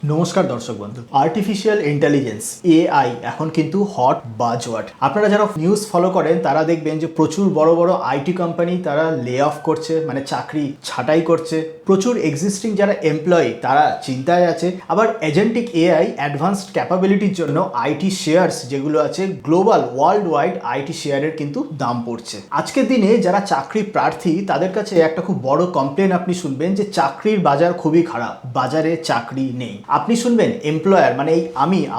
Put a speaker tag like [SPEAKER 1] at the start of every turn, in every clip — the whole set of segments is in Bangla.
[SPEAKER 1] নমস্কার দর্শক বন্ধু। আর্টিফিশিয়াল ইন্টেলিজেন্স এআই এখন কিন্তু হট বাজওয়ার্ড। আপনারা যারা নিউজ ফলো করেন তারা দেখবেন যে প্রচুর বড় বড় আইটি কোম্পানি তারা লে অফ করছে, মানে চাকরি ছাঁটাই করছে। প্রচুর এক্সিস্টিং যারা এমপ্লয়ি তারা চিন্তায় আছে। আবার এজেন্টিক এআই অ্যাডভান্সড ক্যাপাবিলিটির জন্য আইটি শেয়ারস যেগুলো আছে গ্লোবাল ওয়ার্ল্ড ওয়াইড আইটি শেয়ারের কিন্তু দাম পড়ছে। আজকের দিনে যারা চাকরি প্রার্থী তাদের কাছে একটা খুব বড় কমপ্লেন আপনি শুনবেন যে চাকরির বাজার খুবই খারাপ, বাজারে চাকরি নেই। আপনি শুনবেন এমপ্লয়ার, মানে এই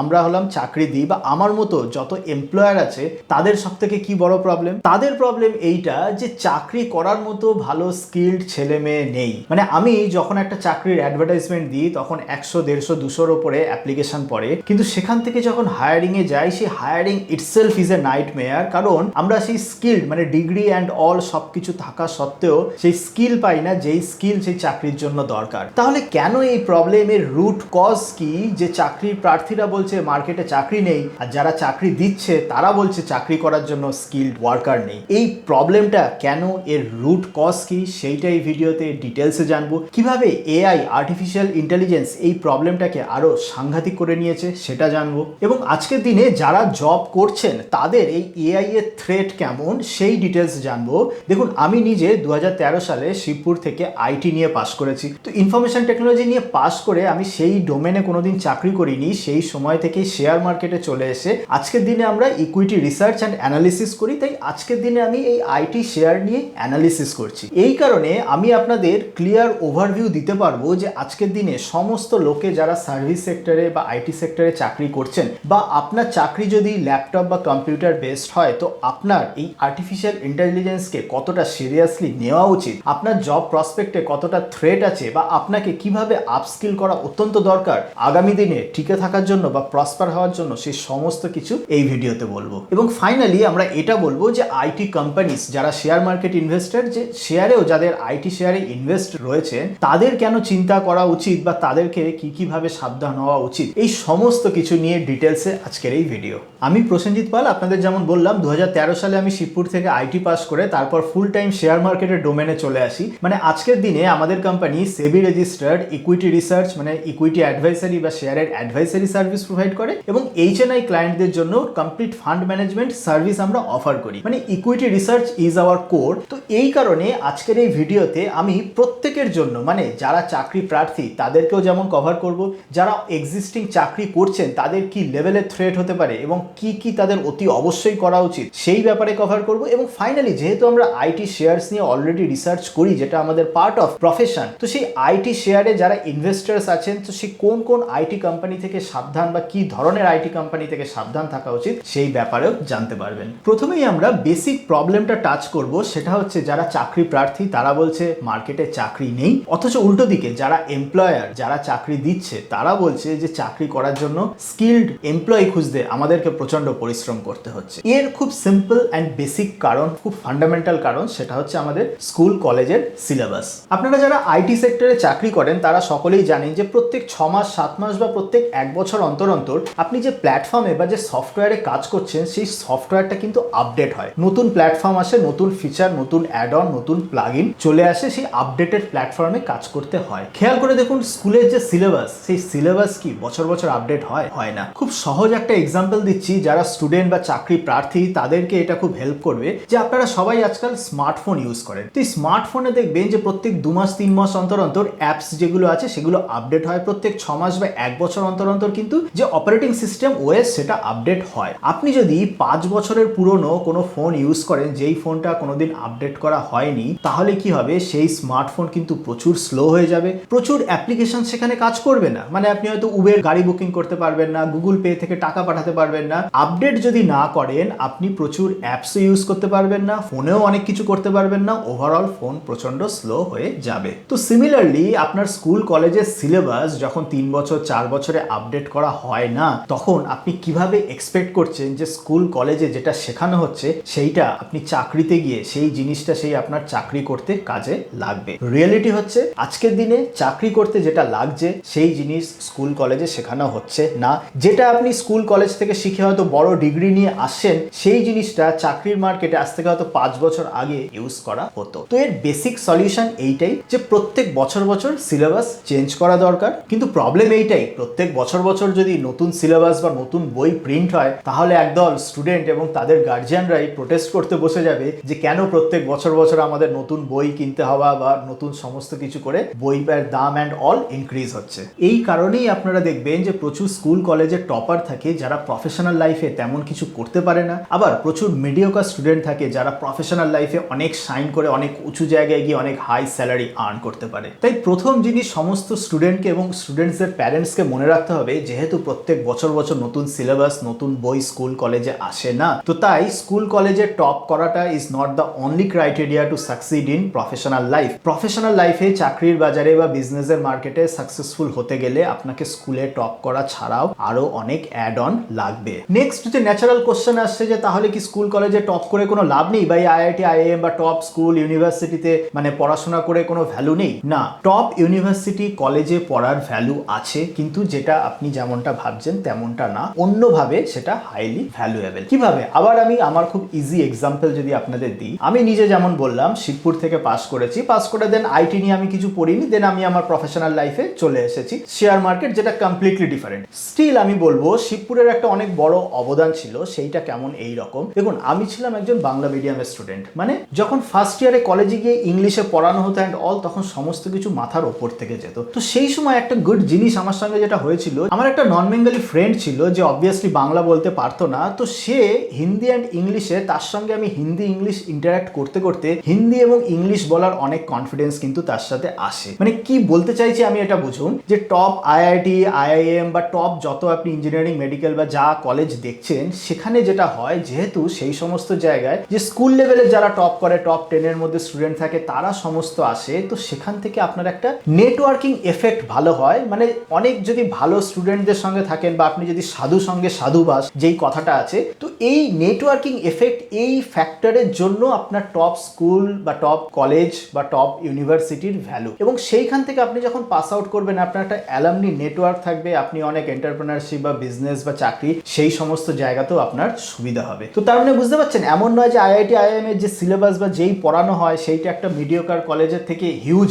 [SPEAKER 1] আমরা হলাম চাকরি দিই বা আমার মতো যত এমপ্লয়ার আছে তাদের সব থেকে কি বড় প্রবলেম? তাদের প্রবলেম এইটা যে চাকরি করার মতো ভালো স্কিল্ড ছেলে মেয়ে নেই। মানে আমি যখন একটা চাকরির অ্যাডভার্টাইজমেন্ট দিই তখন 100, 150, 200-র ওপরে অ্যাপ্লিকেশন পড়ে, কিন্তু সেখান থেকে যখন হায়ারিং এ যাই সেই hiring itself is a nightmare. কারণ আমরা সেই স্কিল্ড মানে ডিগ্রি অ্যান্ড অল সবকিছু থাকা সত্ত্বেও সেই স্কিল পাই না যেই স্কিল সেই চাকরির জন্য দরকার। তাহলে কেন এই প্রবলেমের রুট কজ কি যে চাকরির প্রার্থীরা বলছে মার্কেটে চাকরি নেই আর যারা চাকরি দিচ্ছে তারা বলছে চাকরি করার জন্য স্কিলড ওয়ার্কার নেই? এই প্রবলেমটা কেন, এর রুট কজ কি, সেইটাই ভিডিওতে ডিটেলসে জানবো। কিভাবে এআই আর্টিফিশিয়াল ইন্টেলিজেন্স এই প্রবলেমটাকে আরো সাংঘাতিক করে নিয়েছে সেটা জানবো, এবং আজকের দিনে যারা জব করছেন তাদের এই এআই এর থ্রেট কেমন সেই ডিটেলস জানবো। দেখুন, আমি নিজে 2013 সালে শিবপুর থেকে আইটি নিয়ে পাশ করেছি। তো ইনফরমেশন টেকনোলজি নিয়ে পাশ করে আমি সেই ডোমেনে কোনোদিন চাকরি করিনি। সেই সময় থেকেই শেয়ার মার্কেটে চলে এসে আজকের দিনে আমরা ইকুইটি রিসার্চ অ্যান্ড অ্যানালিসিস করি। তাই আজকের দিনে আমি এই আইটি শেয়ার নিয়ে অ্যানালিসিস করছি। এই কারণে আমি আপনাদের ক্লিয়ার ওভারভিউ দিতে পারবো যে আজকের দিনে সমস্ত লোকে যারা সার্ভিস সেক্টরে বা আইটি সেক্টরে চাকরি করছেন, বা আপনার চাকরি যদি ল্যাপটপ বা কম্পিউটার বেসড হয়, তো আপনার এই আর্টিফিশিয়াল ইন্টেলিজেন্সকে কতটা সিরিয়াসলি নেওয়া উচিত, আপনার জব প্রসপেক্টে কতটা থ্রেট আছে, বা আপনাকে কিভাবে আপস্কিল করা অত্যন্ত দরকার আগামী দিনে টিকে থাকার জন্য বা প্রসপার হওয়ার জন্য, সেই সমস্ত কিছু এই ভিডিওতে বলবো। এবং ফাইনালি আমরা এটা বলবো যে আইটি কোম্পানিজ যারা শেয়ার মার্কেট ইনভেস্টর, যে শেয়ারেও যাদের আইটি শেয়ারে ইনভেস্ট রয়েছে তাদের কেন চিন্তা করা উচিত বা তাদেরকে কিভাবে সাবধান হওয়া উচিত, এই সমস্ত কিছু নিয়ে ডিটেলসে আজকের এই ভিডিও। আমি প্রসেনজিৎ পাল, আপনাদের যেমন বললাম 2013 সালে আমি শিবপুর থেকে আইটি পাস করে তারপর ফুল টাইম শেয়ার মার্কেটের ডোমেনে চলে আসি। মানে আজকের দিনে আমাদের কোম্পানি সেবি রেজিস্টার্ড ইকুইটি রিসার্চ মানে ইকুইটি অ্যাডভাইসারি বা শেয়ারের অ্যাডভাইসারি সার্ভিস প্রোভাইড করে, এবং এইচএনআই ক্লায়েন্টদের জন্য কমপ্লিট ফান্ড ম্যানেজমেন্ট সার্ভিস আমরা অফার করি। মানে equity research is our core. তো এই কারণে আজকের এই ভিডিওতে আমি প্রত্যেকের জন্য, মানে যারা চাকরি প্রার্থী তাদেরকেও যেমন কভার করব, যারা এক্সিস্টিং চাকরি করছেন তাদের কি লেভেলের থ্রেট হতে পারে এবং কি তাদের অতি অবশ্যই করা উচিত সেই ব্যাপারে কভার করব। এবং ফাইনালি যেহেতু আমরা আইটি শেয়ারস নিয়ে অলরেডি রিসার্চ করি, যেটা আমাদের পার্ট অফ প্রফেশন, তো সেই আইটি শেয়ারে যারা ইনভেস্টার্স আছেন তো সেই কোন কোন আইটি কোম্পানি থেকে সাবধান বা কি ধরনের আইটি কোম্পানি থেকে সাবধান থাকা উচিত সেই ব্যাপারেও জানতে পারবেন। প্রথমেই আমরা বেসিক প্রবলেমটা টাচ করব, সেটা হচ্ছে যারা চাকরি প্রার্থী তারা বলছে মার্কেটে চাকরি নেই, অথচ উল্টো দিকে যারা এমপ্লয়ার যারা চাকরি দিচ্ছে তারা বলছে যে চাকরি করার জন্য স্কিলড এমপ্লয়ি খুঁজতে আমাদেরকে প্রচন্ড পরিশ্রম করতে হচ্ছে। এর খুব সিম্পল অ্যান্ড বেসিক কারণ, খুব ফান্ডামেন্টাল কারণ, সেটা হচ্ছে আমাদের স্কুল কলেজের সিলেবাস। আপনারা যারা আইটি সেক্টরে চাকরি করেন তারা সকলেই জানেন যে প্রত্যেক 6 মাস 7 মাস বা প্রত্যেক 1 বছর অন্তর অন্তর আপনি যে প্ল্যাটফর্মে বা যে সফটওয়্যারে কাজ করছেন সেই সফটওয়্যারটা কিন্তু আপডেট হয়। নতুন প্ল্যাটফর্ম আসে, নতুন ফিচার, নতুন অ্যাড অন, নতুন প্লাগইন চলে আসে, সেই আপডেটেড প্ল্যাটফর্মে কাজ করতে হয়। খেয়াল করে দেখুন স্কুলের যে সিলেবাস, সেই সিলেবাস কি বছর বছর আপডেট হয় না? খুব সহজ একটা এক্সাম্পল দিচ্ছি, যারা স্টুডেন্ট বা চাকরি প্রার্থী তাদেরকে এটা খুব হেল্প করবে যে আপনারা সবাই আজকাল স্মার্টফোন ইউজ করেন। তো এই স্মার্টফোনে দেখবেন যে প্রত্যেক 2 মাস 3 মাস অন্তর অন্তর অ্যাপস যেগুলো আছে সেগুলো আপডেট হয়। প্রত্যেক 6 মাস বা 1 বছর অন্তর অন্তর কিন্তু যে অপারেটিং সিস্টেম ওএস সেটা আপডেট হয়। আপনি যদি 5 বছরের পুরনো কোনো ফোন ইউজ করেন যেই ফোনটা কোনোদিন আপডেট করা হয়নি, তাহলে কি হবে? সেই স্মার্টফোন কিন্তু প্রচুর স্লো হয়ে যাবে, প্রচুর অ্যাপ্লিকেশন সেখানে কাজ করবে না। মানে আপনি হয়তো উবের গাড়ি বুকিং করতে পারবেন না, গুগল পে থেকে টাকা পাঠাতে পারবেন না। আপডেট যদি না করেন আপনি প্রচুর অ্যাপসও ইউজ করতে পারবেন না, ফোনেও অনেক কিছু করতে পারবেন না, ওভারঅল ফোন প্রচন্ড স্লো হয়ে যাবে। তো সিমিলারলি আপনার স্কুল কলেজের সিলেবাস যখন 3 বছর 4 বছরে আপডেট করা হয় না, তখন আপনি কিভাবে এক্সপেক্ট করছেন যে স্কুল কলেজে যেটা শেখানো হচ্ছে সেইটা আপনি চাকরিতে গিয়ে সেই জিনিসটা সেই আপনার চাকরি করতে কাজে লাগবে? রিয়েলিটি হচ্ছে আজকের দিনে চাকরি করতে যেটা লাগছে সেই জিনিস স্কুল কলেজে শেখানো হচ্ছে না। যেটা আপনি স্কুল কলেজ থেকে শিখে হয়তো বড় ডিগ্রি নিয়ে আসছেন, সেই জিনিসটা চাকরির মার্কেটে আজ থেকে হয়তো 5 বছর আগে ইউজ করা হতো। তো এর বেসিক সলিউশন এইটাই যে প্রত্যেক বছর বছর সিলেবাস চেঞ্জ করা দরকার। কিন্তু প্রবলেম এইটাই, প্রত্যেক বছর বছর যদি নতুন সিলেবাস বা নতুন বই প্রিন্ট হয় তাহলে একদল স্টুডেন্ট এবং তাদের গার্জিয়ানরাই প্রোটেস্ট করতে বসে যাবে যে কেন প্রত্যেক বছর বছর আমাদের নতুন বই কিনতে হওয়া বা নতুন সমস্ত কিছু করে বইয়ের দাম অ্যান্ড অল ইনক্রিজ হচ্ছে। এই কারণেই আপনারা দেখবেন যে প্রচুর স্কুল কলেজে টপার থাকে যারা প্রফেশনাল লাইফে তেমন কিছু করতে পারে না, আবার প্রচুর মিডিওকার স্টুডেন্ট থাকে যারা প্রফেশনাল লাইফে অনেক শাইন করে অনেক উঁচু জায়গায় গিয়ে অনেক হাই স্যালারি আর্ন করতে পারে। তাই প্রথম জিনিস সমস্ত স্টুডেন্টকে এবং স্টুডেন্টসদের প্যারেন্টসকে মনে রাখতে হবে, যেহেতু প্রত্যেক বছর বছর নতুন সিলেবাস নতুন বই স্কুল কলেজে আসে না, তো তাই স্কুল কলেজে টপ করাটা is not the only criteria to succeed in professional life. Professional লাইফে চাকরির বাজারে বা বিজনেসের মার্কেটে সাকসেসফুল হতে গেলে আপনাকে স্কুলে টপ করা ছাড়াও আরো অনেক অ্যাড অন লাগবে। নেক্সট যে ন্যাচারাল কোশ্চেন আসছে যে তাহলে কি স্কুল কলেজে টপ করে কোনো লাভ নেই, বা আইআইটি আইআইএম বা টপ স্কুল ইউনিভার্সিটিতে মানে পড়াশোনা করে কোনো ভ্যালু নেই? না, টপ ইউনিভার্সিটি কলেজে পড়ার ভ্যালু আছে, কিন্তু যেটা আপনি যেমনটা ভাবছেন তেমনটা না, অন্যভাবে সেটা হাইলি ভ্যালুয়েবল। কিভাবে? আবার আমি আমার খুব ইজি এক্সাম্পল যদি আপনাদের দিই, আমি নিজে যেমন বললাম শিবপুর থেকে পাস করেছি, পাস করে দেন আইটি নিয়ে আমি কিছু পড়িনি, দেন আমি আমার প্রফেশনাল লাইফে চলে এসেছি শেয়ার মার্কেট, যেটা কমপ্লিটলি ডিফারেন্ট। স্টিল আমি বলবো শিবপুরের একটা অনেক বড় অবদান ছিল। সেইটা কেমন? এই রকম দেখুন, আমি ছিলাম একজন বাংলা মিডিয়ামের স্টুডেন্ট, মানে যখন ফার্স্ট ইয়ারে কলেজে গিয়ে ইংলিশে পড়ানো হতো অ্যান্ড অল, তখন সমস্ত কিছু মাথার ওপর থেকে যেত। তো সেই সময় একটা গুড জিনিস আমার সঙ্গে যেটা হয়েছিল, আমার একটা নন বেঙ্গলি ফ্রেন্ড ছিল যে অবভিয়াসলি বাংলা বলতে পারতো না, তো সে হিন্দি অ্যান্ড ইংলিশে, তার সঙ্গে আমি হিন্দি ইংলিশ ইন্টারাক্ট করতে করতে হিন্দি এবং ইংলিশ বলার অনেক কনফিডেন্স কিন্তু তার সাথে আসে। মানে কি বলতে চাইছি আমি এটা বুঝুন, যে টপ আইআইটি আইআইএম বা টপ যত আপনি ইঞ্জিনিয়ারিং মেডিকেল বা যা কলেজ দেখছেন, সেখানে যেটা হয়, যেহেতু সেই সমস্ত জায়গায় যে স্কুল লেভেলে যারা টপ করে, টপ 10 এর মধ্যে স্টুডেন্ট থাকে, তারা সমস্ত আসে, তো সেখান থেকে আপনার একটা নেটওয়ার্কিং এফেক্ট ভালো হয়। মানে অনেক যদি ভালো স্টুডেন্টদের সঙ্গে থাকেন, বা আপনি যদি সাধু সঙ্গে সাধুবাস যেই কথাটা আছে, তো এই নেটওয়ার্কিং এফেক্ট, এই ফ্যাক্টরের জন্য আপনার টপ স্কুল বা টপ কলেজ বা টপ ইউনিভার্সিটির ভ্যালু। এবং সেইখান থেকে আপনি যখন পাস আউট করবেন, আপনার একটা অ্যালামনি নেটওয়ার্ক থাকবে, আপনি অনেক এন্টারপ্রেনারশিপ বা বিজনেস বা চাকরি সেই সমস্ত জায়গাতেও আপনার সুবিধা হবে। তো তার মানে বুঝতে পারছেন, এমন নয় যে আইআইটি আইআইএম এর যে সিলেবাস বা যেই পড়ানো হয় সেইটা একটা মিডিওকার কলেজের থেকে হিউজ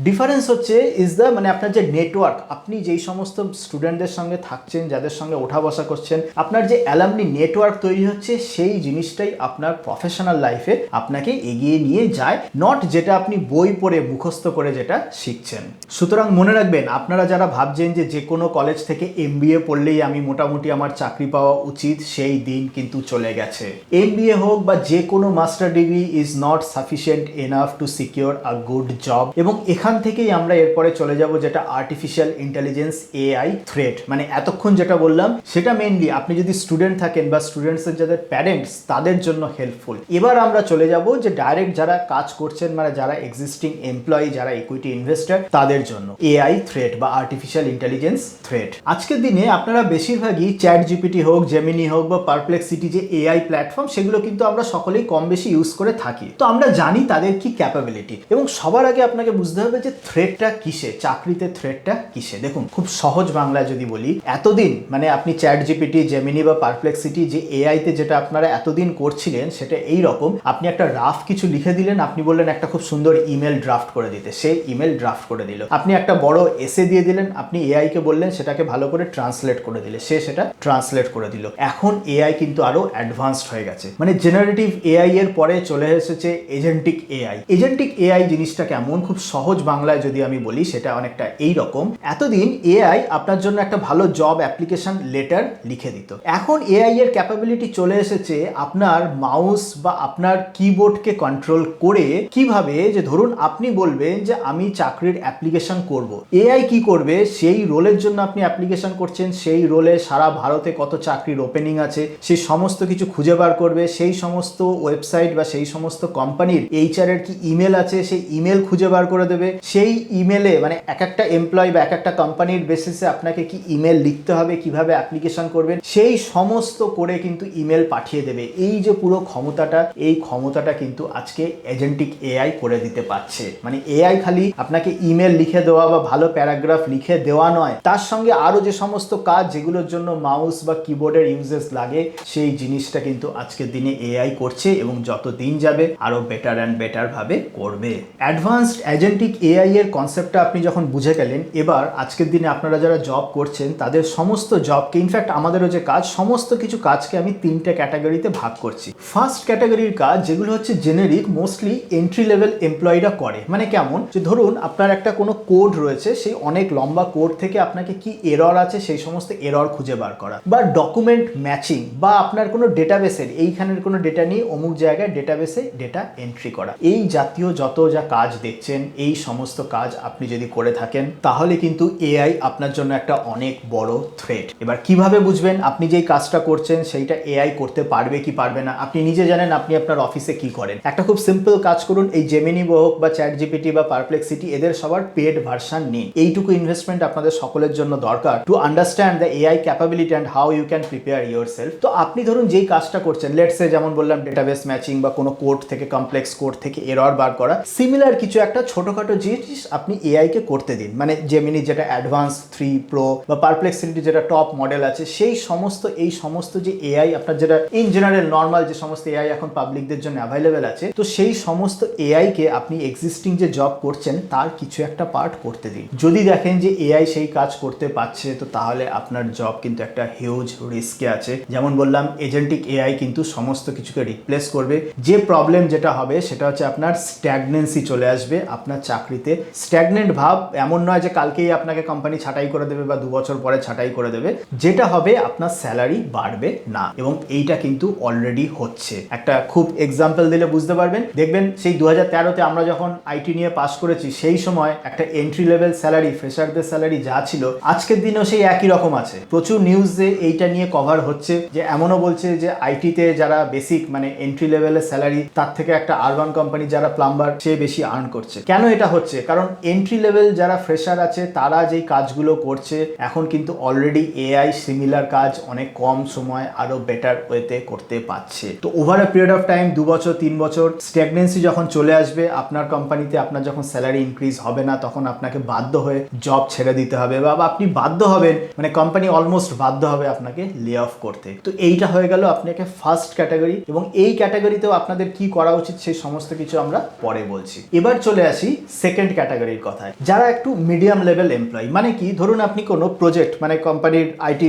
[SPEAKER 1] ডিফারেন্স হচ্ছে ইজ দ্য মানে আপনার যে নেটওয়ার্ক, আপনি যেই সমস্ত স্টুডেন্টদের সঙ্গে থাকছেন, যাদের সঙ্গে ওঠা বসা করছেন, আপনার যে অ্যালামনি নেটওয়ার্ক তৈরি হচ্ছে, সেই জিনিসটাই আপনার প্রফেশনাল লাইফে আপনাকে এগিয়ে নিয়ে যায়, নট যেটা আপনি বই পড়ে মুখস্থ করে যেটা শিখছেন। সুতরাং মনে রাখবেন, আপনারা যারা ভাবছেন যে কোনো কলেজ থেকে এমবিএ পড়লেই আমি মোটামুটি আমার চাকরি পাওয়া উচিত, সেই দিন কিন্তু চলে গেছে। এমবিএ হোক বা যে কোনো master degree is not sufficient enough to secure a good job. এবং এখান থেকেই আমরা এরপরে চলে যাব যেটা আর্টিফিশিয়াল ইন্টেলিজেন্স এআই থ্রেট। মানে এতক্ষণ যেটা বললাম সেটা মেইনলি আপনি যদি স্টুডেন্ট থাকেন বা স্টুডেন্টসের যাদের প্যারেন্টস, তাদের জন্য হেল্পফুল। এবার আমরা চলে যাব যে ডাইরেক্ট যারা কাজ করছেন, মানে যারা এক্সিস্টিং এমপ্লয়ি, যারা ইকুইটি ইনভেস্টর, তাদের জন্য এআই থ্রেট বা আর্টিফিশিয়াল ইন্টেলিজেন্স থ্রেট। আজকের দিনে আপনারা বেশিরভাগই চ্যাট জিপিটি হোক, জেমিনি হোক বা পারপ্লেক্সিটি যে এআই প্ল্যাটফর্ম, সেগুলো কিন্তু আমরা সকলেই কম বেশি ইউজ করে থাকি। তো আমরা জানি তাদের কি ক্যাপাবিলিটি, এবং সবার আগে আপনাকে বুঝতে হবে যে থ্রেটটা কিসে, চাকরিতে থ্রেটটা কিসে। দেখুন, খুব সহজ বাংলায় যদি বলি, এতদিন মানে আপনি চ্যাট জিপিটি, জেমিনি বা পারপ্লেক্সিটি যে এআইতে যেটা আপনারা এতদিন করছিলেন, সেটা এই রকম, আপনি একটা রাফ কিছু লিখে দিলেন, আপনি বললেন একটা খুব সুন্দর ইমেল ড্রাফট করে দিতে, সে ইমেল ড্রাফট করে দিল। আপনি একটা বড় এসে দিয়ে দিলেন, আপনি এআই কে বললেন সেটাকে ভালো করে ট্রান্সলেট করে দিলে, সে সেটা ট্রান্সলেট করে দিল। এখন এআই কিন্তু আরো অ্যাডভান্সড হয়ে গেছে, মানে জেনারেটিভ এআই এর পরে চলে এসেছে এজেন্টিক এআই। এজেন্টিক এআই জিনিসটা কেমন, খুব সহজ বাংলায় যদি আমি বলি, সেটা অনেকটা এই রকম। এতদিন এআই আপনার জন্য একটা ভালো জব অ্যাপ্লিকেশন লেটার লিখে দিত, এখন এআই এর ক্যাপাবিলিটি চলে এসেছে আপনার মাউস বা আপনার কিবোর্ডকে কন্ট্রোল করে কিভাবে, যে ধরুন আপনি বলবেন যে আমি চাকরির অ্যাপ্লিকেশন করব, এআই কি করবে, সেই রোলের জন্য আপনি অ্যাপ্লিকেশন করছেন, সেই রোলে সারা ভারতে কত চাকরির ওপেনিং আছে সেই সমস্ত কিছু খুঁজে বার করবে, সেই সমস্ত ওয়েবসাইট বা সেই সমস্ত কোম্পানির এইচআর এর কি ইমেল আছে সেই ইমেল খুঁজে বার করে দেবে, সেই ইমেলে মানে এক একটা এমপ্লয় বা এক একটা কোম্পানির বেসিসে আপনাকে কি ইমেল লিখতে হবে, কিভাবে অ্যাপ্লিকেশন করবেন, সেই সমস্ত করে কিন্তু ইমেল পাঠিয়ে দেবে। এই যে পুরো ক্ষমতাটা, এই ক্ষমতাটা কিন্তু আজকে এজেন্টিক এআই করে দিতে পারছে। মানে এআই খালি আপনাকে ইমেল লিখে দেওয়া বা ভালো প্যারাগ্রাফ লিখে দেওয়া নয়, তার সঙ্গে আরো যে সমস্ত কাজ যেগুলোর জন্য মাউস বা কিবোর্ডের ইউজেস লাগে, সেই জিনিসটা কিন্তু আজকের দিনে এআই করছে, এবং যত দিন যাবে আরো বেটার অ্যান্ড বেটার ভাবে করবে। অ্যাডভান্সড এজেন্টিক এআই এর কনসেপ্টটা আপনি যখন বুঝে গেলেন, এবার এবার আজকের দিনে আপনারা যারা জব করছেন তাদের সমস্ত জবকে, ইনফ্যাক্ট আমাদেরও যে কাজ, সমস্ত কিছু কাজকে আমি 3টে ক্যাটাগরিতে ভাগ করছি। ফার্স্ট ক্যাটাগরির কাজ যেগুলো হচ্ছে জেনেরিক, মোস্টলি এন্ট্রি লেভেল এমপ্লয়িরা করে। মানে কেমন, যে ধরুন আপনার একটা কোনো কোড রয়েছে, সেই অনেক লম্বা কোড থেকে আপনাকে কি এরর আছে সেই সমস্ত এরর খুঁজে বার করা, বা ডকুমেন্ট ম্যাচিং, বা আপনার কোনো ডেটাবেসের এইখানের কোনো ডেটা নিয়ে অমুক জায়গায় ডেটাবেসে ডেটা এন্ট্রি করা, এই জাতীয় যত যা কাজ দেখছেন, এই সমস্ত কাজ আপনি যদি করে থাকেন তাহলে কিন্তু এআই আপনার জন্য একটা অনেক বড় থ্রেট। এবার কিভাবে বুঝবেন আপনি যেই কাজটা করছেন সেইটা এআই করতে পারবে কি পারবে না? আপনি নিজে জানেন আপনি আপনার অফিসে কি করেন। একটা খুব সিম্পল কাজ করুন, এই জেমিনি হোক বা চ্যাট জিপিটি বা পারপ্লেক্সিটি, এদের সবার পেড ভার্সন নিন। এইটুকু ইনভেস্টমেন্ট আপনাদের সকলের জন্য দরকার to understand the AI capability and how you can prepare yourself. তো আপনি ধরুন যেই কাজটা করছেন, লেটসে যেমন বললাম ডেটাবেস ম্যাচিং বা কোনো কোড থেকে, কমপ্লেক্স কোড থেকে এরর বার করা, সিমিলার কিছু একটা ছোটখাটো জিনিস আপনি এআই কে করতে দিন। মানে জেমিনি যেটা অ্যাডভান্স 3 প্রো বা পারপ্লেক্সিটি যেটা টপ মডেল আছে, সেই সমস্ত এই সমস্ত যে এআই আপনার যেটা ইন জেনারেল নর্মাল যে সমস্ত এআই এখন পাবলিকদের জন্য অ্যাভেলেবেল আছে, তো সেই সমস্ত এআই কে আপনি এক্সিস্টিং যে জব করছেন তার কিছু একটা পার্ট করতে দিন। যদি দেখেন যে এআই সেই কাজ করতে পারছে, তো তাহলে আপনার জব কিন্তু একটা হিউজ রিস্কে আছে। যেমন বললাম, এজেন্টিক এআই কিন্তু সমস্ত কিছুকে রিপ্লেস করবে। যে প্রবলেম যেটা হবে সেটা হচ্ছে আপনার স্ট্যাগনেন্সি চলে আসবে আপনার চাকরিতে। স্ট্যাগনেন্ট ভাব এমন নয় যে কালকেই আপনাকে কোম্পানি ছাঁটাই করে দেবে বা 2 বছর পরে ছাঁটাই করে দেবে, যেটা হবে আপনার স্যালারি বাড়বে না, এবং এইটা কিন্তু অলরেডি হচ্ছে। একটা খুব এক্সাম্পল দিলে বুঝতে পারবেন, দেখবেন সেই 2013-তে আমরা যখন আইটি নিয়ে পাস করেছি, সেই সময় একটা এন্ট্রি লেভেল স্যালারি, ফ্রেশারদের স্যালারি যা ছিল, আজকের দিনেও সেই একই রকম আছে। প্রচুর নিউজে এইটা নিয়ে কভার হচ্ছে, যে এমনও বলছে যে আইটিতে যারা বেসিক মানে এন্ট্রি লেভেলের স্যালারি, তার থেকে একটা আরবান কোম্পানি যারা প্লাম্বার, সে বেশি আর্ন করছে। কেন এটা হচ্ছে? কারণ এন্ট্রি লেভেল যারা ফ্রেশার আছে তারা যেই কাজগুলো করছে এখন কিন্তু অলরেডি এআই সিমিলার কাজ অনেক কম সময় আরো বেটার ওয়েতে করতে পারছে। তো over a period of time 2 বছর 3 বছর স্ট্যাগনেন্সি যখন চলে আসবে আপনার কোম্পানিতে, আপনার যখন স্যালারি ইনক্রিজ হবে না, তখন আপনাকে বাধ্য হয়ে জব ছেড়ে দিতে হবে, বা আপনি বাধ্য হবেন, মানে কোম্পানি অলমোস্ট বাধ্য হবে আপনাকে লে অফ করতে। তো এইটা হয়ে গেল আপনাকে ফার্স্ট ক্যাটাগরি, এবং এই ক্যাটাগরিতেও আপনাদের কি করা উচিত সেই সমস্ত কিছু আমরা পরে বলছি। এবার চলে আসি সেকেন্ড ক্যাটাগরির কথায়, যারা একটু মিডিয়াম লেভেল এমপ্লয়ি। মানে কি, ধরুন আপনি কোনো প্রজেক্ট, মানে কোম্পানির আইটি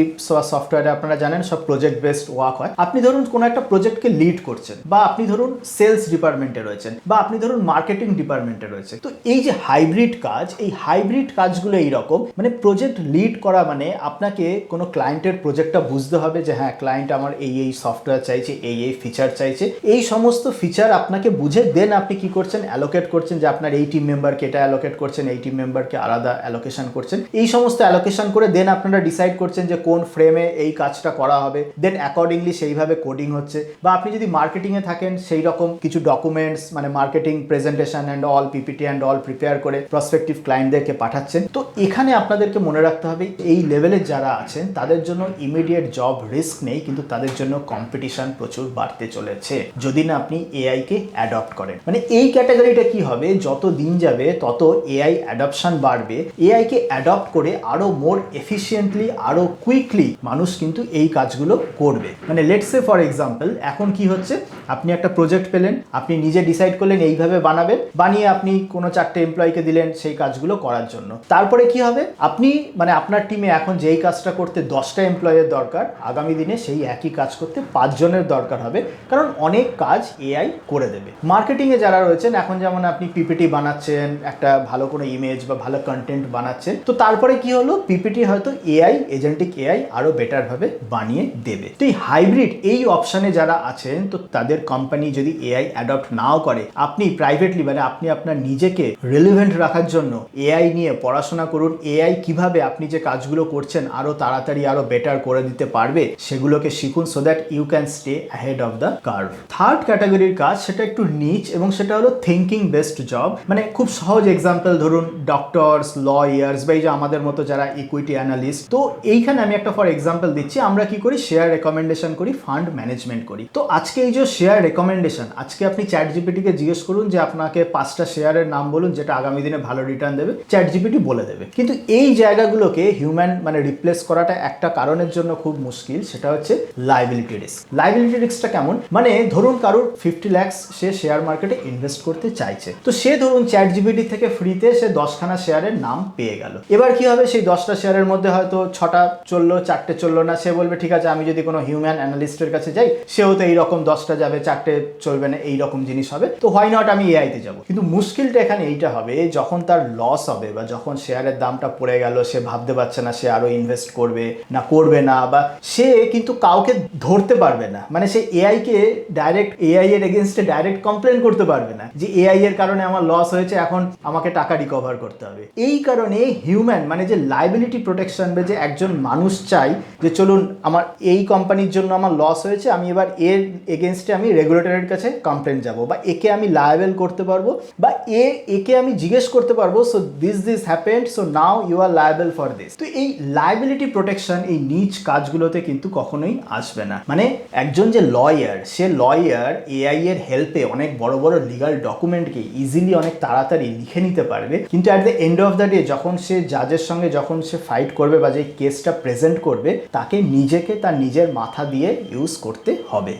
[SPEAKER 1] সফটওয়্যারে আপনারা জানেন সব প্রজেক্ট বেসড ওয়ার্ক হয়। আপনি ধরুন কোনো একটা প্রজেক্টকে লিড করছেন, বা আপনি ধরুন সেলস ডিপার্টমেন্টে রয়েছেন, বা আপনি ধরুন মার্কেটিং ডিপার্টমেন্টে রয়েছে। তো এই যে হাইব্রিড কাজ, এই হাইব্রিড কাজগুলো এইরকম, মানে প্রজেক্ট লিড করা মানে আপনাকে কোনো ক্লায়েন্টের প্রজেক্টটা বুঝতে হবে যে হ্যাঁ, ক্লায়েন্ট আমার এই এই সফটওয়্যার চাইছে, এই এই ফিচার চাইছে, এই সমস্ত ফিচার আপনাকে বুঝে দেন আপনি কি করছেন, অ্যালোকেট করছেন, যে আপনার এই টিম মেম্বারকে এটা অ্যালোকেট করছেন, এই টিম মেম্বারকে আলাদা অ্যালোকেশন করছেন। এই সমস্ত অ্যালোকেশন করে দেন আপনারা ডিসাইড করছেন যে কোন ফ্রেমে এই কাজটা করা হবে, দেন অ্যাকর্ডিংলি সেইভাবে কোডিং হচ্ছে। বা আপনি যদি মার্কেটিংয়ে থাকেন, সেই রকম কিছু ডকুমেন্টস, মানে marketing presentation and all, PPT and all prepare করে প্রসপেক্টিভ ক্লায়েন্টদেরকে পাঠাচ্ছেন। তো এখানে আপনাদেরকে মনে রাখতে হবে, এই লেভেলের যারা আছেন তাদের জন্য ইমিডিয়েট জব রিস্ক নেই, কিন্তু তাদের জন্য কম্পিটিশন প্রচুর বাড়তে চলেছে যদি না আপনি এআই কে অ্যাডপ্ট করেন। মানে এই ক্যাটাগরিটা কি হবে, যত দিন যাবে তত এআই অ্যাডপশন বাড়বে। এআই কে অ্যাডপ্ট করে আরো মোর এফিশিয়েন্টলি, আরো কুইকলি মানুষ কিন্তু এই কাজগুলো করবে। মানে লেটস সে ফর এক্সাম্পল, এখন কি হচ্ছে, আপনি একটা প্রজেক্ট পেলেন, আপনি নিজে ডিসাইড করলেন এইভাবে বানাবেন, বানিয়ে আপনি কোনো 4টে এমপ্লয়িকে দিলেন সেই কাজগুলো করার জন্য। তারপরে কি হবে, আপনি মানে আপনার টিমে এখন যেই কাজটা করতে 10টা এমপ্লয়ের দরকার, আগামী দিনে সেই একই কাজ করতে 5 জনের দরকার হবে, কারণ অনেক কাজ এআই করে দেবে। মার্কেটিংয়ে যারা রয়েছেন, এখন যেমন আপনি পিপিটি বানাচ্ছেন, একটা ভালো কোনো ইমেজ বা ভালো কন্টেন্ট বানাচ্ছেন, তো তারপরে কি হলো, পিপিটি হয়তো এআই, এজেন্টিক এআই আরো বেটার ভাবে বানিয়ে দেবে। তো এই হাইব্রিড এই অপশনে যারা আছেন, তো তাদের কোম্পানি যদি এআই অ্যাডপ্ট নাও করে, আপনি প্রাইভেটলি মানে আপনি আপনার নিজেকে রিলেভেন্ট রাখার জন্য এআই নিয়ে পড়াশোনা করুন। এআই কিভাবে আপনি যে কাজগুলো করছেন আরো তাড়াতাড়ি আরো বেটার করে দিতে পারবে, সেগুলোকে শিখুন, so that you can stay ahead of the curve. Third ক্যাটাগরির কাজ, সেটা একটু নিচ, এবং সেটা হলো থিঙ্কিং বেসড জব। মানে খুব সহজ এক্সাম্পল ধরুন ডক্টরস, লয়ার্স, বা এই যে আমাদের মতো যারা ইকুইটি অ্যানালিস্ট। তো এইখানে আমি একটা ফর এক্সাম্পল দিচ্ছি, আমরা কি করি, শেয়ার রেকমেন্ডেশন করি, ফান্ড ম্যানেজমেন্ট করি। তো আজকে এই যে শেয়ার শেয়ার রেকমেন্ডেশন, আজকে আপনি চ্যাট জিপিটিকে জিজ্ঞেস করুন যে আপনাকে 5টা শেয়ারের নাম বলুন যেটা আগামী দিনে ভালো রিটার্ন দেবে, চ্যাট জিপিটি বলে দেবে। কিন্তু এই জায়গাগুলোকে হিউম্যান মানে রিপ্লেস করাটা একটা কারণের জন্য খুব মুশকিল, সেটা হচ্ছে লায়াবিলিটি রিস্ক। লায়াবিলিটি রিস্কটা কেমন, মানে ধরুন কারুর 50 লাখ সে শেয়ার মার্কেটে ইনভেস্ট করতে চাইছে, তো সে ধরুন চ্যাট জিপিটি থেকে ফ্রিতে সে 10খানা শেয়ারের নাম পেয়ে গেল। এবার কি হবে, সেই 10টা শেয়ারের মধ্যে হয়তো 6টা চললো, 4টে চললো না। সে বলবে ঠিক আছে, আমি যদি কোনো হিউম্যান অ্যানালিস্টের কাছে যাই, সেও তো এইরকম 10টা যাবে, 4টে চলবে না, এইরকম জিনিস হবে, তো হোয়াই নট আমি এআইতে যাবো। কিন্তু মুশকিলটা এখানে এইটা হবে, যখন তার লস হবে বা যখন শেয়ারের দামটা পড়ে গেল, সে ভাবতে পারছে না সে আরো ইনভেস্ট করবে না করবে না, বা সে কিন্তু কাউকে ধরতে পারবে না, মানে সে এআই কে ডাইরেক্ট এআই এর এগেনস্টে ডাইরেক্ট কমপ্লেন করতে পারবে না যে এআই এর কারণে আমার লস হয়েছে, এখন আমাকে টাকা রিকভার করতে হবে। এই কারণে হিউম্যান মানে যে লায়াবিলিটি প্রোটেকশন বা যে একজন মানুষ চাই যে চলুন আমার এই কোম্পানির জন্য আমার লস হয়েছে, আমি এবার এর এগেনস্টে আমি রেগুলেটরের কাছে কমপ্লেন যাব, বা একে আমি লায়াবেল করতে পারবো, বা একে আমি জিজ্ঞেস করতে পারবো so this happened, so now you are liable for this. তো এই লায়াবিলিটি প্রোটেকশন এই নিজ কাজগুলোতে কিন্তু কখনোই আসবে না। মানে একজন যে লয়ার, সে লয়ার এআই এর হেল্পে অনেক বড় বড় লিগাল ডকুমেন্টকে ইজিলি অনেক তাড়াতাড়ি লিখে নিতে পারবে, কিন্তু at the end of the day যখন সে জাজের সঙ্গে যখন সে ফাইট করবে বা যে কেসটা প্রেজেন্ট করবে, তাকে নিজেকে তার নিজের মাথা দিয়ে ইউজ করতে হবে।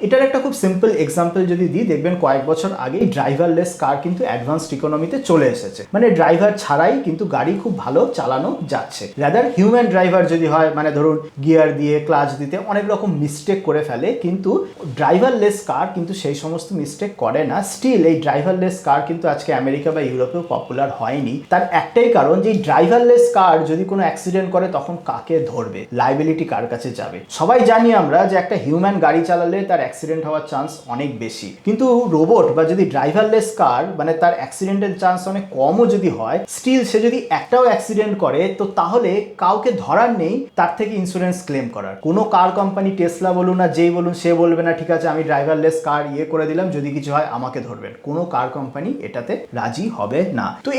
[SPEAKER 1] এটার একটা খুব সিম্পল এক্সাম্পল যদি দিই, দেখবেন কয়েক বছর আগেই ড্রাইভারলেস কার কিন্তু অ্যাডভান্সড ইকোনমিতে চলে এসেছে, মানে ড্রাইভার ছাড়াই কিন্তু গাড়ি খুব ভালো চালানো যাচ্ছে। রাদার হিউম্যান ড্রাইভার যদি হয়, মানে ধরুন গিয়ার দিয়ে ক্লাচ দিতে অনেক রকম মিস্টেক করে ফেলে, কিন্তু ড্রাইভারলেস কার কিন্তু সেই সমস্ত মিস্টেক করে না। স্টিল এই ড্রাইভারলেস কার কিন্তু আজকে আমেরিকা বা ইউরোপেও পপুলার হয়নি। তার একটাই কারণ যে ড্রাইভারলেস কার যদি কোনো অ্যাক্সিডেন্ট করে তখন কাকে ধরবে, লায়াবিলিটি কার কাছে যাবে। সবাই জানি আমরা যে একটা হিউম্যান গাড়ি চালালে তার অ্যাক্সিডেন্ট হওয়ার চান্স অনেক বেশি, কিন্তু রোবট বা যদি ড্রাইভারলেস কার মানে তার অ্যাক্সিডেন্টের চান্স অনেক কমও যদি হয়, স্টিল সে যদি একটাও অ্যাক্সিডেন্ট করে তো তাহলে কাউকে ধরার নেই তার থেকে ইন্স্যুরেন্স ক্লেম করার। কোনো কার কোম্পানি টেসলা বলুন না যেই বলুন, সে বলবে না ঠিক আছে আমি ড্রাইভারলেস কার করে দিলাম, যদি কিছু হয় আমাকে ধরবেন। কোনো কার কোম্পানি এটাতে রাজি হবে না। তো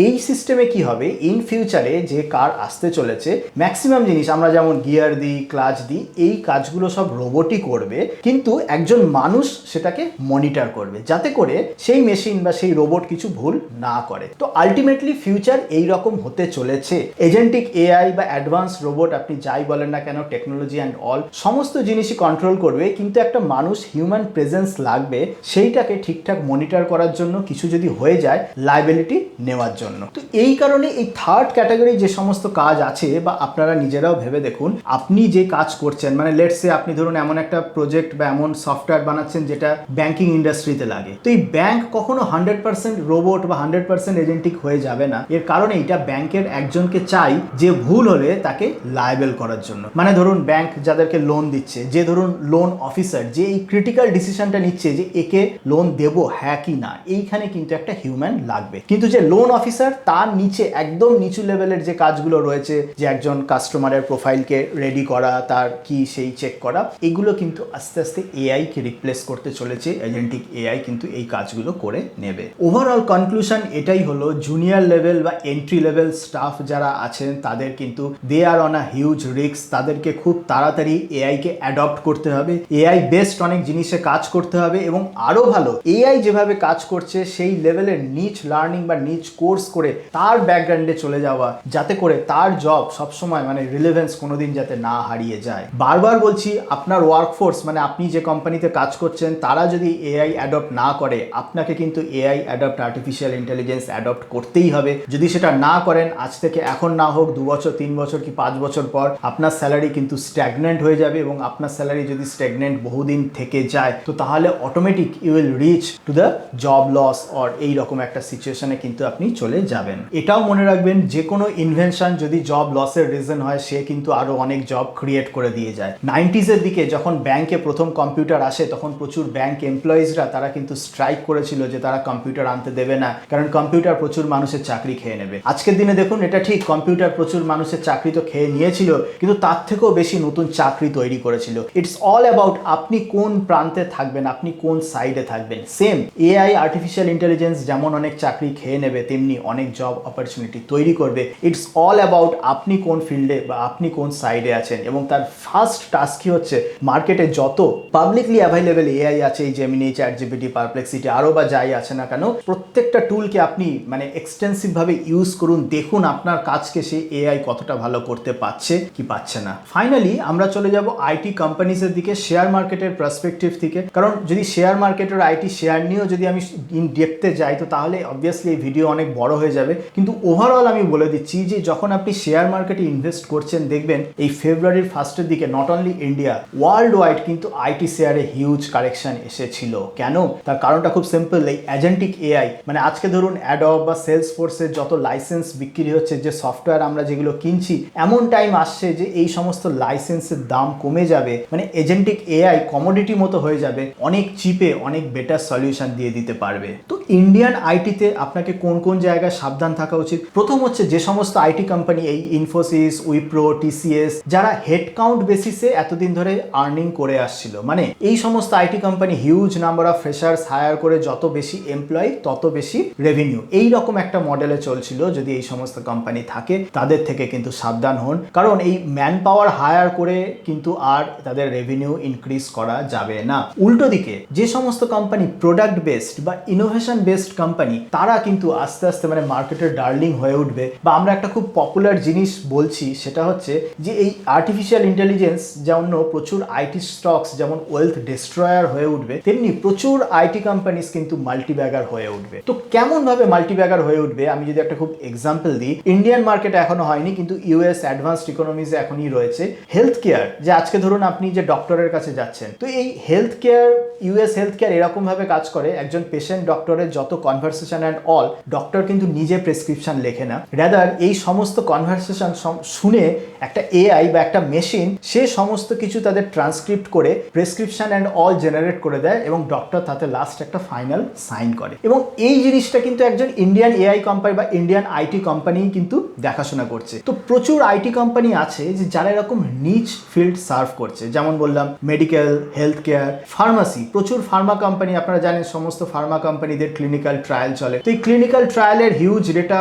[SPEAKER 1] এই সিস্টেমে কি হবে, ইন ফিউচারে যে কার আসতে চলেছে, ম্যাক্সিমাম জিনিস আমরা যেমন গিয়ার দিই, ক্লাচ দিই, এই কাজগুলো সব রোবটই করবে, কিন্তু একজন মানুষ সেটাকে মনিটর করবে যাতে করে সেই মেশিন বা সেই রোবট কিছু ভুল না করে। তো আলটিমেটলি ফিউচার এই রকম হতে চলেছে। এজেন্টিক এআই বা অ্যাডভান্স রোবট আপনি যাই বলেন না কেন, টেকনোলজি অ্যান্ড অল সমস্ত জিনিসই কন্ট্রোল করবে, কিন্তু একটা মানুষ হিউম্যান প্রেজেন্স লাগবে সেইটাকে ঠিকঠাক মনিটর করার জন্য, কিছু যদি হয়ে যায় লায়াবিলিটি নেওয়ার জন্য। তো এই কারণে এই থার্ড ক্যাটাগরি যে সমস্ত কাজ আছে, বা আপনারা নিজেরাও ভেবে দেখুন আপনি যে কাজ করছেন, মানে লেটস সে আপনি ধরুন এমন একটা প্রজেক্ট বা এমন সফটওয়্যার বানাচ্ছেন যেটা ব্যাংকিং ইন্ডাস্ট্রিতে লাগে, তো এই ব্যাংক কখনো 100% রোবট বা 100% এজেন্টিক হয়ে যাবে না। এর কারণে এটা ব্যাংকের একজনকে চাই যে ভুল হলে তাকে লায়াবেল করার জন্য। মানে ধরুন ব্যাংক যাদেরকে লোন দিচ্ছে, যে ধরুন লোন অফিসার যে এই ক্রিটিক্যাল ডিসিশনটা নিচ্ছে যে একে লোন দেবো হ্যাঁ কি না, এইখানে কিন্তু একটা হিউম্যান লাগবে। কিন্তু যে লোন অফিসার তার নিচে একদম নিচু লেভেলের যে কাজগুলো রয়েছে, যে একজন কাস্টমারের প্রোফাইলকে রেডি করা, তার কি সেই চেক করা, এগুলো কিন্তু আস্তে আস্তে এআই কে রিপ্লেস করতে চলেছে। এজেন্টিক এআই কিন্তু এই কাজগুলো করে নেবে। ওভারঅল কনক্লুশন এটাই হলো, জুনিয়র লেভেল বা এন্ট্রি লেভেল স্টাফ যারা আছেন তাদের কিন্তু দে আর অন আ হিউজ রিস্ক। তাদেরকে খুব তাড়াতাড়ি এআই কে অ্যাডপ্ট করতে হবে, এআই বেসড অনেক জিনিসে কাজ করতে হবে, এবং আরো ভালো এআই যেভাবে কাজ করছে সেই লেভেলের নিচ লার্নিং বা নিচ কোর্স করে তার ব্যাকগ্রাউন্ডে চলে যাওয়া, যাতে করে তার জব সবসময় মানে রিলেভেন্স কোনোদিন যাতে না হারিয়ে যায়। বারবার বলছি, আপনার ওয়ার্কফোর্স মানে আপনি যে কোম্পানিতে কাজ করছেন তারা যদি এআই অ্যাডপ্ট না করে, আপনাকে কিন্তু AI adopt artificial intelligence adopt করতেই হবে। যদি সেটা না করেন, আজ থেকে এখন না হোক 2 বছর 3 বছর কি 5 বছর পর আপনার স্যালারি কিন্তু স্ট্যাগনেন্ট হয়ে যাবে, এবং আপনার স্যালারি যদি স্ট্যাগনেন্ট বহুদিন থেকে যায় তো তাহলে automatic you will reach to the job loss or এইরকম একটা সিচুয়েশনে কিন্তু আপনি চলে যাবেন। এটাও মনে রাখবেন, যে কোনো ইনভেনশন যদি জব লসের রিজন হয়, সে কিন্তু আরো অনেক জব ক্রিয়েট করে দিয়ে যায়। 90s এর দিকে যখন ব্যাংকে প্রথম কম্পিউটার আসে, তখন প্রচুর ব্যাংক এমপ্লয়িজরা তারা কিন্তু স্ট্রাইক করেছিল যে তারা কম্পিউটার আনতে দেবে না, কারণ কম্পিউটার প্রচুর মানুষের চাকরি খেয়ে নেবে। আজকের দিনে দেখুন এটা ঠিক, কম্পিউটার প্রচুর মানুষের চাকরি তো খেয়ে নিয়েছিল, কিন্তু তার থেকেও বেশি নতুন চাকরি তৈরি করেছিল। ইটস অল অ্যাবাউট আপনি কোন প্রান্তে থাকবেন, আপনি কোন সাইডে থাকবেন। সেম এআই আর্টিফিশিয়াল ইন্টেলিজেন্স যেমন অনেক চাকরি খেয়ে নেবে, তেমনি অনেক জব অপরচুনিটি তৈরি করবে। ইটস অল অ্যাবাউট আপনি কোন ফিল্ডে বা আপনি কোন সাইডে আছেন, এবং তার ফার্স্ট টাস্কই হচ্ছে মার্কেটে যত পাবলিকলি অ্যাভেলেবেল এআই আছে, এই জেমিনি, চ্যাট জিপিটি, পারপ্লেক্সিটি, আরও বা যাই আছে না কেন, প্রত্যেকটা টুলকে আপনি মানে এক্সটেন্সিভভাবে ইউজ করুন, দেখুন আপনার কাজকে সেই এআই কতটা ভালো করতে পারছে কি পাচ্ছে না। ফাইনালি আমরা চলে যাব আইটি কোম্পানিজের দিকে, শেয়ার মার্কেটের পার্সপেক্টিভ থেকে। কারণ যদি শেয়ার মার্কেটের আইটি শেয়ার নিয়েও যদি আমি ইন ডেপথে যাই তো তাহলে অবভিয়াসলি এই ভিডিও অনেক বড় হয়ে যাবে, কিন্তু ওভারঅল আমি বলে দিচ্ছি যে যখন আপনি শেয়ার মার্কেটে ইনভেস্ট করছেন দেখবেন এই ফেব্রুয়ারির ফার্স্টের দিকে not only India, world wide কিন্তু আইটি শেয়ারে হিউজ কারেকশন এসেছিল। কেন? তার কারণটা খুব সিম্পল, এই এজেন্টিক এআই, মানে আজকে ধরুন অ্যাডব বা সেলস ফোর্সের যত লাইসেন্স বিক্রি হচ্ছে, যে সফটওয়্যার আমরা যেগুলো কিনছি, এমন টাইম আসছে যে এই সমস্ত লাইসেন্সের দাম কমে যাবে, মানে এজেন্টিক এআই কমোডিটি মতো হয়ে যাবে, অনেক চিপে অনেক বেটার সলিউশন দিয়ে দিতে পারবে। তো ইন্ডিয়ান আইটিতে আপনাকে কোন কোন জায়গায় সাবধান থাকা উচিত? প্রথম হচ্ছে যে সমস্ত আইটি কোম্পানি, এই ইনফোসিস, উইপ্রো, টিসিএস, যারা হেডকাউন্ট বেসিসে এতদিন ধরে আর্নিং করে আসছিল, মানে এই সমস্ত IT company huge number of freshers hire করে যত বেশি এমপ্লয়ি তত বেশি রেভিনিউ, এই রকম একটা মডেলে চলছিল। যদি এই সমস্ত কোম্পানি থাকে তাদের থেকে কিন্তু সাবধান হন, কারণ এই ম্যান পাওয়ার হায়ার করে কিন্তু আর তাদের রেভিনিউ ইনক্রিজ করা যাবে না। উল্টো দিকে যে সমস্ত কোম্পানি প্রোডাক্ট বেসড বা ইনোভেশন বেসড কোম্পানি, তারা কিন্তু আস্তে আস্তে মানে মার্কেটের ডার্লিং হয়ে উঠবে। বা আমরা একটা খুব পপুলার জিনিস বলছি, সেটা হচ্ছে যে এই আর্টিফিশিয়াল ইন্টেলিজেন্স যেমন প্রচুর আইটি স্টকস যেমন ওয়েলথ ডিস্ট্রয়ার হয়ে উঠবে, তেমনি প্রচুর আইটি কোম্পানিজ কিন্তু মাল্টিব্যাগার হয়ে উঠবে। তো কেমন ভাবে মাল্টিব্যাগার হয়ে উঠবে, আমি যদি একটা খুব এক্সাম্পল দিই, ইন্ডিয়ান মার্কেটে এখনো হয়নি কিন্তু ইউএস অ্যাডভান্সড ইকোনমিজে এখনই রয়েছে। হেলথ কেয়ার, যে আজকে ধরুন আপনি যে ডক্টরের কাছে যাচ্ছেন, তো এই health care, US health care এরকম ভাবে কাজ করে, একজন পেশেন্ট ডক্টরের যত কনভারসেশন অ্যান্ড অল, ডক্টর কিন্তু নিজে প্রেসক্রিপশন লেখে না, রাদার এই সমস্ত কনভারসেশন শুনে একটা এআই বা একটা মেশিন সে সমস্ত কিছু তাদের ট্রান্সক্রিপ্ট করে প্রেসক্রিপশন অ্যান্ড অল জেনারেট করে দেয় এবং ডক্টর তাতে লাস্ট একটা ফাইনাল সাইন করে। এবং এই জিনিসটা কিন্তু একজন ইন্ডিয়ান এআই কোম্পানি বা ইন্ডিয়ান আইটি কোম্পানি কিন্তু দেখাশোনা করছে। তো প্রচুর আইটি কোম্পানি আছে যে যারা এরকম নিচ ফিল্ড সার্ভ করছে, যেমন বললাম মেডিকেল, হেলথ কেয়ার, ফার্মাসি, প্রচুর ফার্মা কোম্পানি, আপনারা জানেন সমস্ত ফার্মা কোম্পানিদের ক্লিনিক্যাল ট্রায়াল চলে, তো এই ক্লিনিক্যাল ট্রায়ালের হিউজ ডেটা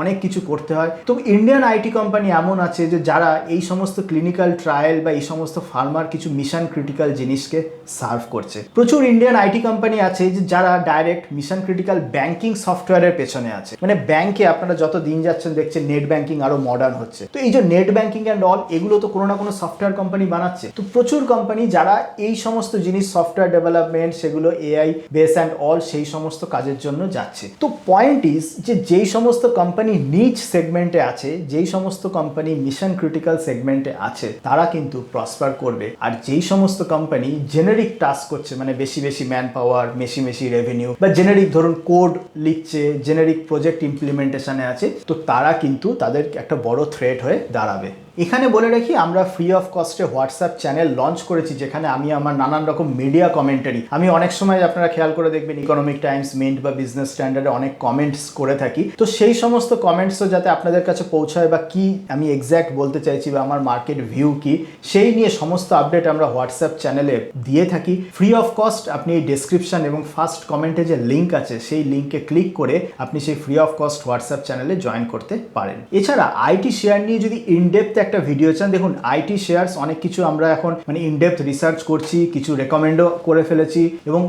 [SPEAKER 1] অনেক কিছু করতে হয়। তো ইন্ডিয়ান আইটি কোম্পানি এমন আছে যে যারা এই সমস্ত ক্লিনিক্যাল ট্রায়াল বা এই সমস্ত ফার্মার কিছু মিশন ক্রিটিক্যাল জিনিসকে সার্ভ করছে। প্রচুর ইন্ডিয়ান আইটি কোম্পানি আছে যে যারা ডাইরেক্ট মিশন ক্রিটিক্যাল ব্যাংকিং সফটওয়্যারের পেছনে আছে, মানে ব্যাংকে আপনারা যত দিন যাচ্ছেন দেখছেন নেট ব্যাংকিং আরো মডার্ন হচ্ছে, তো এই যে নেট ব্যাংকিং অ্যান্ড অল, এগুলো তো কোনো না কোনো সফটওয়্যার কোম্পানি বানাচ্ছে। তো প্রচুর কোম্পানি যারা এই সমস্ত জিনিস সফটওয়্যার ডেভেলপমেন্ট, সেগুলো এআই বেস অ্যান্ড অল, সেই সমস্ত কাজের জন্য যাচ্ছে। তো পয়েন্ট ইজ যে যেই সমস্ত কোম্পানি নিচ সেগমেন্টে আছে, যেই সমস্ত কোম্পানি মিশন ক্রিটিক্যাল সেগমেন্টে আছে, তারা কিন্তু প্রসপার করবে। আর যেই সমস্ত কোম্পানি জেনারিক টাস্ক করছে, মানে বেশি বেশি ম্যান পাওয়ার, বেশি রেভিনিউ, বা জেনারিক ধরুন কোড লিখছে, জেনারিক প্রজেক্ট ইমপ্লিমেন্টেশনে আছে, তো তারা কিন্তু তাদের একটা বড় থ্রেট হয়ে দাঁড়াবে। এখানে বলে রাখি, আমরা ফ্রি অফ কস্টে হোয়াটসঅ্যাপ চ্যানেল লঞ্চ করেছি, যেখানে আমি আমার নানান রকম মিডিয়া কমেন্টারি, আমি অনেক সময় আপনারা খেয়াল করে দেখবেন ইকোনমিক টাইমস, মিন্ট বা বিজনেস স্ট্যান্ডার্ডে অনেক কমেন্টস করে থাকি। তো সেই সমস্ত কমেন্টসও যাতে আপনাদের কাছে পৌঁছায়, বা কি আমি এক্স্যাক্ট বলতে চাইছি বা আমার মার্কেট ভিউ কি, সেই নিয়ে সমস্ত আপডেট আমরা হোয়াটসঅ্যাপ চ্যানেলে দিয়ে থাকি ফ্রি অফ কস্ট। আপনি এই ডেসক্রিপশন এবং ফার্স্ট কমেন্টে যে লিঙ্ক আছে, সেই লিঙ্কে ক্লিক করে আপনি সেই ফ্রি অফ কস্ট হোয়াটসঅ্যাপ চ্যানেলে জয়েন করতে পারেন। এছাড়া আইটি শেয়ার নিয়ে যদি ইনডেপথ একটা ভিডিও চান, দেখুন আইটি শেয়ারস অনেক কিছু আমরা এখন মানে ইনডেপথ রিসার্চ করছি, কিছু রেকমেন্ডও করে ফেলেছি, এবং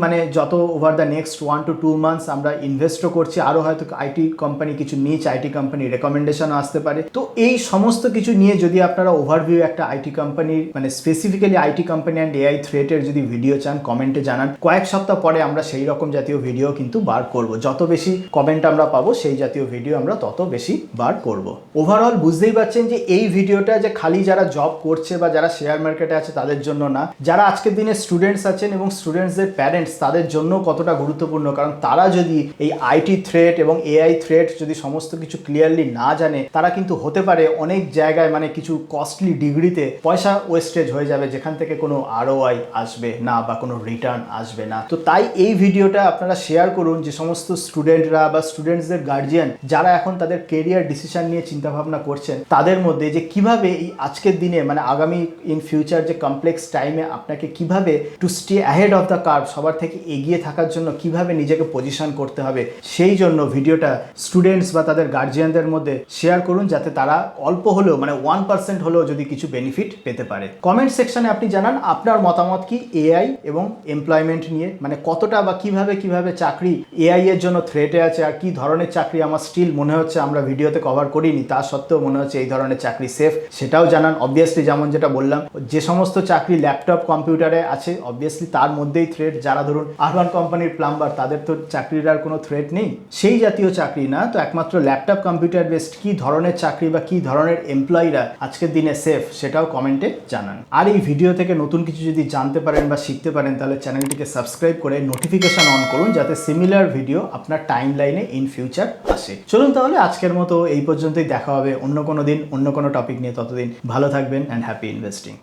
[SPEAKER 1] মানে যত over the next 1 to 2 months আমরা ইনভেস্টও করছি, আরও হয়তো আইটি কোম্পানি, কিছু নিচ আইটি কোম্পানি রেকমেন্ডেশনও আসতে পারে। তো এই সমস্ত কিছু নিয়ে যদি আপনারা ওভারভিউ একটা আইটি কোম্পানির, মানে specifically IT company and AI থ্রেটের যদি ভিডিও চান, কমেন্টে জানান। কয়েক সপ্তাহ পরে আমরা সেই রকম জাতীয় ভিডিও কিন্তু বার করব। যত বেশি কমেন্ট আমরা পাবো, সেই জাতীয় ভিডিও আমরা তত বেশি বার করব। ওভারঅল বুঝতেই পারছেন যে এই ভিডিওটা যে খালি যারা জব করছে বা যারা শেয়ার মার্কেটে আছে তাদের জন্য না, যারা আজকের দিনে স্টুডেন্টস আছেন এবং স্টুডেন্টসদের প্যারেন্টস, তাদের জন্য কতটা গুরুত্বপূর্ণ। কারণ তারা যদি এই আইটি থ্রেট এবং এআই থ্রেট যদি সমস্ত কিছু ক্লিয়ারলি না জানে, তারা কিন্তু হতে পারে অনেক জায়গায় মানে কিছু কস্টলি ডিগ্রিতে পয়সা ওয়েস্টেজ হয়ে যাবে, যেখান থেকে কোনো আরওআই আসবে না বা কোনো রিটার্ন আসবে না। তো তাই এই ভিডিওটা আপনারা শেয়ার করুন যে সমস্ত স্টুডেন্টরা বা স্টুডেন্টসদের গার্জিয়ান যারা এখন তাদের কেরিয়ার ডিসিশন নিয়ে চিন্তাভাবনা করছেন, তাদের মধ্যে যে যে কিভাবে এই আজকের দিনে মানে আগামী ইন ফিউচার যে কমপ্লেক্স টাইমে আপনাকে কিভাবে to stay ahead of the curve, সবার থেকে এগিয়ে থাকার জন্য কিভাবে নিজেকে পজিশন করতে হবে, সেই জন্য ভিডিওটা স্টুডেন্টস বা তাদের গার্জিয়ানদের মধ্যে শেয়ার করুন, যাতে তারা অল্প হলেও মানে 1% হলেও যদি কিছু বেনিফিট পেতে পারে। কমেন্ট সেকশনে আপনি জানান আপনার মতামত কি এআই এবং এমপ্লয়মেন্ট নিয়ে, মানে কতটা বা কিভাবে চাকরি এআই এর জন্য থ্রেটে আছে, আর কি ধরনের চাকরি আমার স্টিল মনে হচ্ছে আমরা ভিডিওতে কভার করিনি, তা সত্ত্বেও মনে হচ্ছে এই ধরনের চাকরি সেফ, সেটাও জানান। অবভিয়াসলি যেমন যেটা বললাম, যে সমস্ত চাকরি ল্যাপটপ কম্পিউটারে আছে অবভিয়াসলি তার মধ্যেই থ্রেট, যারা ধরুন আরবান কোম্পানির প্লাম্বার তাদের তো চাকরির আর কোনো থ্রেট নেই, সেই জাতীয় চাকরি না, তো একমাত্র ল্যাপটপ কম্পিউটার বেসড কি ধরনের চাকরি বা কি ধরনের এমপ্লয়িরা আজকের দিনে সেফ, সেটাও কমেন্টে জানান। আর এই ভিডিও থেকে নতুন কিছু যদি জানতে পারেন বা শিখতে পারেন, তাহলে চ্যানেলটিকে সাবস্ক্রাইব করে নোটিফিকেশন অন করুন, যাতে সিমিলার ভিডিও আপনার টাইম লাইনে ইন ফিউচার আসে। চলুন তাহলে আজকের মতো এই পর্যন্তই, দেখা হবে অন্য কোনো দিন অন্য কোনো টপিক নিয়ে। ততদিন ভালো থাকবেন অ্যান্ড হ্যাপি ইনভেস্টিং।